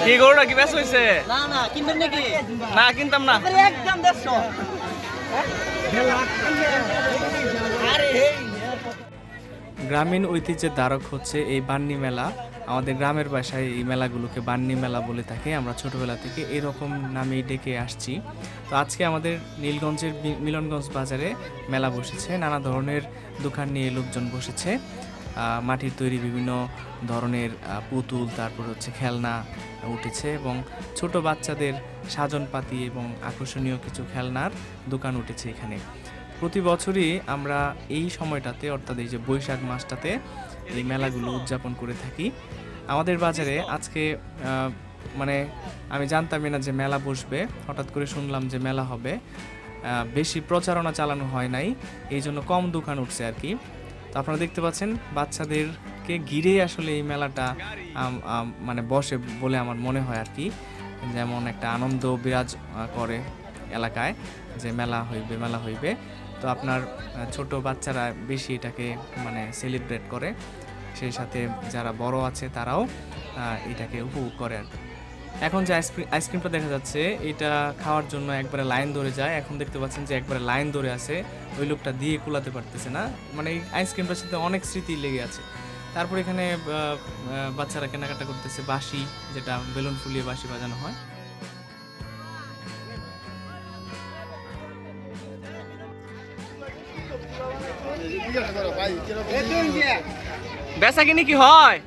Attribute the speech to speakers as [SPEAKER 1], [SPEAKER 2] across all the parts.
[SPEAKER 1] কি গরুটা কি বেশ হয়েছে? না কিনতাম না। গ্রামীণ ঐতিহ্যের ধারক হচ্ছে এই বান্নি মেলা। আমাদের গ্রামের ভাষায় এই মেলাগুলোকে বান্নি মেলা বলে থাকে। আমরা ছোটবেলা থেকে এরকম নামেই ডেকে আসছি। তো আজকে আমাদের নীলগঞ্জের মিলনগঞ্জ বাজারে মেলা বসেছে। নানা ধরনের দোকান নিয়ে লোকজন বসেছে। মাটির তৈরি বিভিন্ন ধরনের পুতুল, তারপর হচ্ছে খেলনা উঠেছে এবং ছোট বাচ্চাদের সাজনপাতি এবং আকর্ষণীয় কিছু খেলনার দোকান উঠেছে এখানে। প্রতি বছরই আমরা এই সময়টাতে, অর্থাৎ এই যে বৈশাখ মাসটাতে এই মেলাগুলো উদযাপন করে থাকি। আমাদের বাজারে আজকে মানে আমি জানতামই না যে মেলা বসবে, হঠাৎ করে শুনলাম যে মেলা হবে। বেশি প্রচারণা চালানো হয় নাই, এই জন্য কম দোকান উঠছে আর কি। তো আপনারা দেখতে পাচ্ছেন বাচ্চাদেরকে ঘিরেই আসলে এই মেলাটা মানে বসে বলে আমার মনে হয় আর কি। যেমন একটা আনন্দ বিরাজ করে এলাকায় যে মেলা হইবে। তো আপনার ছোট বাচ্চারা বেশি এটাকে মানে সেলিব্রেট করে, সেই সাথে যারা বড় আছে তারাও এটাকে উপভোগ করে আর কি। এখন যে আইসক্রিমটা দেখা যাচ্ছে, এটা খাওয়ার জন্য একবারে লাইন ধরে যায়। এখন দেখতে পাচ্ছেন যে একবারে লাইন ধরে আছে, ওই লোকটা দিয়ে কুলাতে পারতেছে না। মানে এই আইসক্রিমটার সাথে অনেক স্মৃতি লেগে আছে। তারপর এখানে বাচ্চারা কেনাকাটা করতেছে বাঁশি, যেটা বেলুন ফুলিয়ে বাঁশি বাজানো হয়। বেচা কিনি কি হয়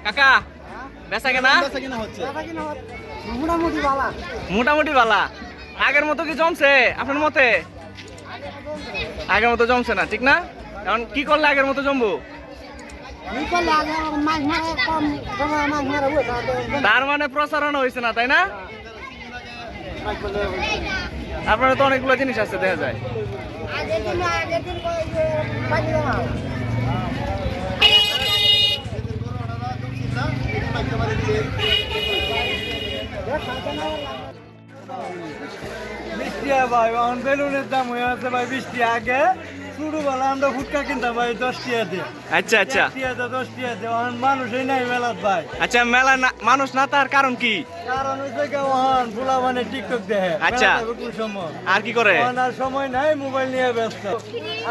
[SPEAKER 1] কাকা? বেচা কেনা মোটামুটি বালা। আগের মতো কি জমছে আপনার মতে? আগের মতো জমছে না, ঠিক না? এখন কি করলে আগের মতো জমবো? তার মানে প্রচারণা হয়েছে না, তাই না? আপনার তো অনেকগুলো জিনিস আছে দেখা যায়।
[SPEAKER 2] ভাই বেলুনের দাম হয়ে আছে ভাই 20 টাকা। আগে ছোটবেলা আমরা ফুটকা কিনতাম ভাই 10 টাকা দিয়ে।
[SPEAKER 1] আচ্ছা আচ্ছা,
[SPEAKER 2] 10 টাকা দিয়ে মানুষই নাই মেলাত ভাই।
[SPEAKER 1] আচ্ছা, মেলা মানুষ না তার কারণ কি?
[SPEAKER 2] কারণ হচ্ছে ফুলা মানে টিকটক দেখে।
[SPEAKER 1] আচ্ছা, আর কি করে?
[SPEAKER 2] আর সময় নাই, মোবাইল নিয়ে ব্যস্ত।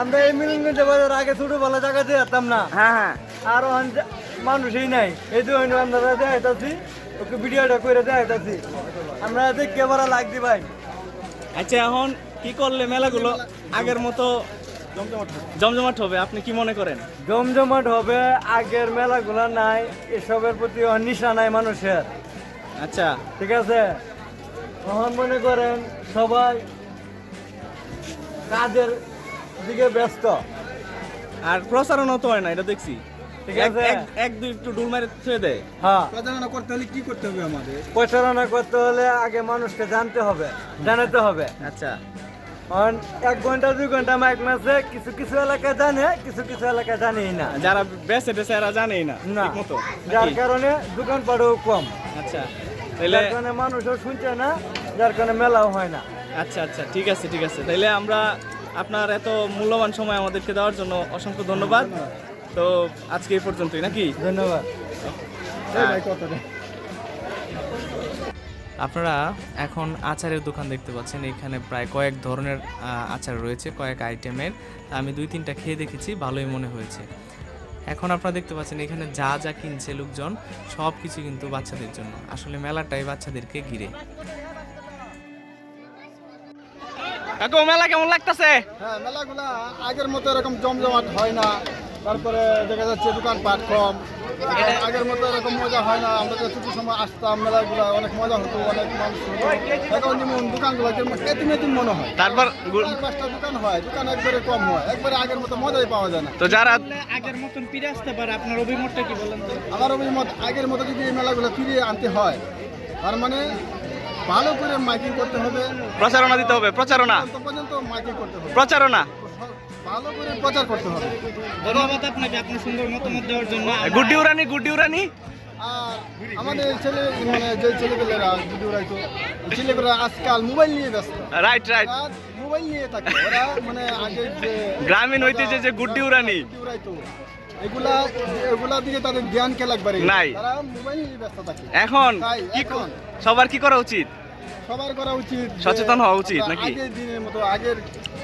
[SPEAKER 2] আমরা এই মিলনগঞ্জ বাজার আগে ছোটবেলা জায়গা দিয়ে যেতাম না।
[SPEAKER 1] হ্যাঁ,
[SPEAKER 2] আর মানুষই নাই, এই যে আমরা দেখাইতাছি, ওকে ভিডিওটা করে দেখাইতাছি, আমরা দেখতে বড় লাগছি ভাই।
[SPEAKER 1] আচ্ছা, এখন কি করলে মেলাগুলো আগের মতো জমজমাট হবে আপনি কি মনে করেন?
[SPEAKER 2] জমজমাট হবে, আগের মেলাগুলো নাই, এসবের প্রতি নিশা নাই মানুষের।
[SPEAKER 1] আচ্ছা,
[SPEAKER 2] ঠিক আছে, এখন মনে করেন সবাই কাজের দিকে ব্যস্ত,
[SPEAKER 1] আর প্রচারণা তো হয় না, এটা দেখছি।
[SPEAKER 2] ঠিক আছে,
[SPEAKER 1] এক দুই একটু ডুল মারে ছুঁয়ে দেয়।
[SPEAKER 2] হ্যাঁ,
[SPEAKER 3] প্রচারণা করতে হলে কি করতে হবে? আমাদের
[SPEAKER 2] প্রচারণা করতে হলে আগে মানুষকে জানতে হবে, জানাতে হবে।
[SPEAKER 1] আচ্ছা,
[SPEAKER 2] 1 ঘন্টা 2 ঘন্টা মাইক মাসে কিছু কিছু এলাকা জানে, কিছু কিছু এলাকা জানেই না।
[SPEAKER 1] যারা বেচে এরা জানেই না ঠিক মতো,
[SPEAKER 2] যার কারণে দোকান পাটও কম।
[SPEAKER 1] আচ্ছা,
[SPEAKER 2] যার কারণে মানুষও শুনছে না, যার কারণে মেলাও হয় না।
[SPEAKER 1] আচ্ছা আচ্ছা, ঠিক আছে ঠিক আছে। তাইলে আমরা আপনার এত মূল্যবান সময় আমাদেরকে দেওয়ার জন্য অসংখ্য ধন্যবাদ। তো আজকে এই পর্যন্তই নাকি?
[SPEAKER 2] ধন্যবাদ।
[SPEAKER 1] আপনারা এখন আচারের দোকান দেখতে পাচ্ছেন। এখানে প্রায় কয়েক ধরনের আচার রয়েছে, কয়েক আইটেমের। আমি 2-3টা খেয়ে দেখেছি, ভালোই মনে হয়েছে। এখন আপনারা দেখতে পাচ্ছেন এখানে যা যা কিনছে লোকজন, সব কিছু কিন্তু বাচ্চাদের জন্য। আসলে মেলাটাই বাচ্চাদেরকে ঘিরে। কাকু, মেলা কেমন লাগতেছে?
[SPEAKER 3] হ্যাঁ, মেলাগুলা আগের মতো এরকম জমজমাট হয় না। তারপরে দেখা যাচ্ছে দোকানপাট কম, আগের মতো এরকম মজা হয় না। আমরা যে ছুটির সময় আসতাম, মেলাগুলা অনেক মজা হতো, অনেক মানুষ হতো। এখন যেমন দোকানগুলো এতিম মনে হয়।
[SPEAKER 1] তারপর
[SPEAKER 3] 5টা দোকান হয়, দোকান একবারে কম হয়, একবারে আগের মতো মজাই পাওয়া যায় না।
[SPEAKER 1] তো যারা
[SPEAKER 2] আগের মতন ফিরে আসতে পারে, আপনার অভিমতটা কি বলেন?
[SPEAKER 3] আমার অভিমত, আগের মতো যদি এই মেলাগুলো ফিরিয়ে আনতে হয়, তার মানে ভালো করে মাইকিং করতে হবে,
[SPEAKER 1] প্রচারণা দিতে হবে, প্রচারণা
[SPEAKER 3] পর্যন্ত মাইকিং করতে হবে,
[SPEAKER 1] প্রচারণা
[SPEAKER 3] ভালো করে প্রচার করতে হবে।
[SPEAKER 2] ধন্যবাদ আপনাকে, আপনি সুন্দর মতামত দেওয়ার জন্য।
[SPEAKER 1] গুড্ডি উড়ানি
[SPEAKER 3] আর আমাদের ছেলে মানে যে ছেলেগুলোরা ভিডিও রাখতো, ছেলেগুলো আজকাল মোবাইল নিয়ে ব্যস্ত।
[SPEAKER 1] রাইট
[SPEAKER 3] মোবাইল নিয়ে থাকে ওরা, মানে আগে যে
[SPEAKER 1] গ্রামীণ ঐতিহ্যে যে গুড্ডি উড়ানি,
[SPEAKER 3] এগুলা এগুলা দিকে তাদের জ্ঞান খেলা একবারে
[SPEAKER 4] নাই।
[SPEAKER 3] তারা মোবাইল নিয়ে ব্যস্ত থাকে।
[SPEAKER 4] এখন
[SPEAKER 3] তাই
[SPEAKER 4] কি
[SPEAKER 3] এখন
[SPEAKER 4] সবার কি করা উচিত?
[SPEAKER 3] সবার করা উচিত যে
[SPEAKER 4] সচেতন হওয়া উচিত
[SPEAKER 3] আমরা
[SPEAKER 4] নাকি?
[SPEAKER 3] আগের দিনের মতো আগের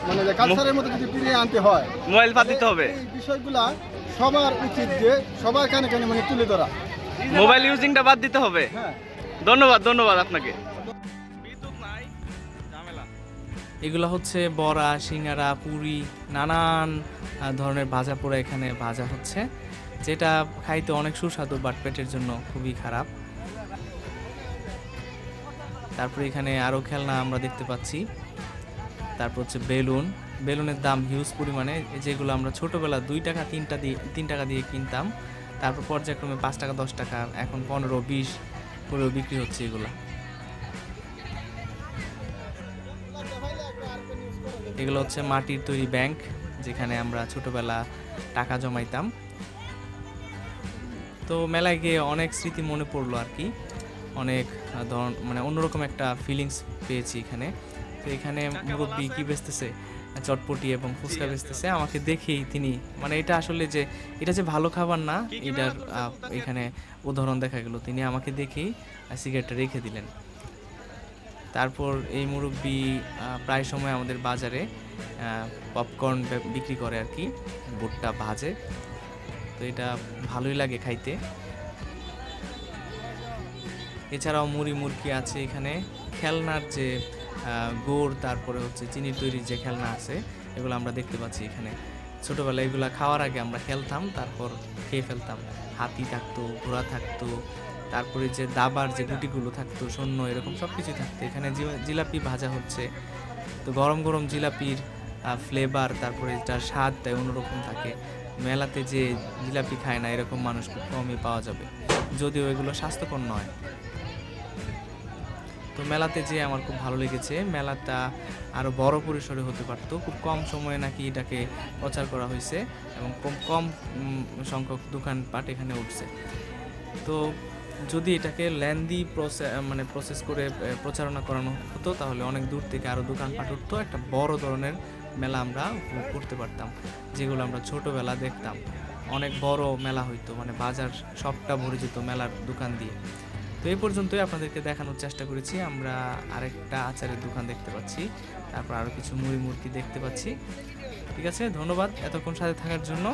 [SPEAKER 3] মানে যে কালচারের মতো যদি ফিরিয়ে আনতে হয়,
[SPEAKER 4] মোবাইল বাদ দিতে হবে,
[SPEAKER 3] এই বিষয়গুলা সবার উচিত যে সবার কানে কানে মানে তুলে ধরা।
[SPEAKER 4] মোবাইল ইউজিংটা বাদ দিতে হবে।
[SPEAKER 3] হ্যাঁ,
[SPEAKER 4] ধন্যবাদ আপনাকে।
[SPEAKER 1] এগুলো হচ্ছে বড়া, সিঙ্গারা, পুরি, নানান ধরনের ভাজা পোড়া এখানে ভাজা হচ্ছে, যেটা খাইতে অনেক সুস্বাদু বাট পেটের জন্য খুবই খারাপ। তারপরে এখানে আরও খেলনা আমরা দেখতে পাচ্ছি। তারপর হচ্ছে বেলুনের দাম হিউজ পরিমাণে, যেগুলো আমরা ছোটোবেলা 2 টাকা 3 টাকা দিয়ে কিনতাম, তারপর পর্যায়ক্রমে 5 টাকা 10 টাকা, এখন 15-20 করেও বিক্রি হচ্ছে এগুলো। এগুলো হচ্ছে মাটির তৈরি ব্যাংক, যেখানে আমরা ছোটবেলা টাকা জমাইতাম। তো মেলায় গিয়ে অনেক স্মৃতি মনে পড়লো আর কি, অনেক মানে অন্যরকম একটা ফিলিংস পেয়েছি এখানে। তো এখানে মুরব্বি কি বেচতেছে, চটপটি এবং ফুচকা বেচতেছে, আমাকে দেখেই তিনি মানে এটা আসলে যে এটা যে ভালো খাবার না, এটার এখানে উদাহরণ দেখা গেল। তিনি আমাকে দেখেই সিগারেটটা রেখে দিলেন। তারপর এই মুরব্বি প্রায় সময় আমাদের বাজারে পপকর্ন বিক্রি করে আর কি, ভুট্টা ভাজে, তো এটা ভালোই লাগে খাইতে। এছাড়াও মুড়কি আছে এখানে, খেলনার যে গুড়, তারপরে হচ্ছে চিনির তৈরির যে খেলনা আছে, এগুলো আমরা দেখতে পাচ্ছি এখানে। ছোটোবেলায় এগুলো খাওয়ার আগে আমরা খেলতাম, তারপর খেয়ে ফেলতাম। হাতি থাকতো, ঘোড়া থাকতো, তারপরে যে দাবার যে গুটিগুলো থাকতো, শূন্য, এরকম সব কিছু থাকতো। এখানে জিলাপি ভাজা হচ্ছে, তো গরম গরম জিলাপির ফ্লেভার, তারপরে এটার স্বাদটাই অন্যরকম থাকে। মেলাতে যে জিলাপি খায় না এরকম মানুষ খুব কমই পাওয়া যাবে, যদিও এগুলো স্বাস্থ্যকর নয়। তো মেলাতে যে আমার খুব ভালো লেগেছে, মেলাটা আরও বড় পরিসরে হতে পারতো। খুব কম সময়ে নাকি এটাকে প্রচার করা হয়েছে এবং কম সংখ্যক দোকানপাট এখানে উঠছে। তো যদি এটাকে ল্যান্দি প্রসেস করে প্রচারণা করানো হতো, তাহলে অনেক দূর থেকে আরও দোকানপাট উঠতো, একটা বড় ধরনের মেলা আমরা উপভোগ করতে পারতাম, যেগুলো আমরা ছোটোবেলা দেখতাম। অনেক বড় মেলা হইতো, মানে বাজার সবটা ভরে যেত মেলার দোকান দিয়ে। তো এই পর্যন্তই আপনাদেরকে দেখানোর চেষ্টা করেছি। আমরা আরেকটা আচারের দোকান দেখতে পাচ্ছি, তারপর আরও কিছু মুড়কি দেখতে পাচ্ছি। ঠিক আছে, ধন্যবাদ এতক্ষণ সাথে থাকার জন্য।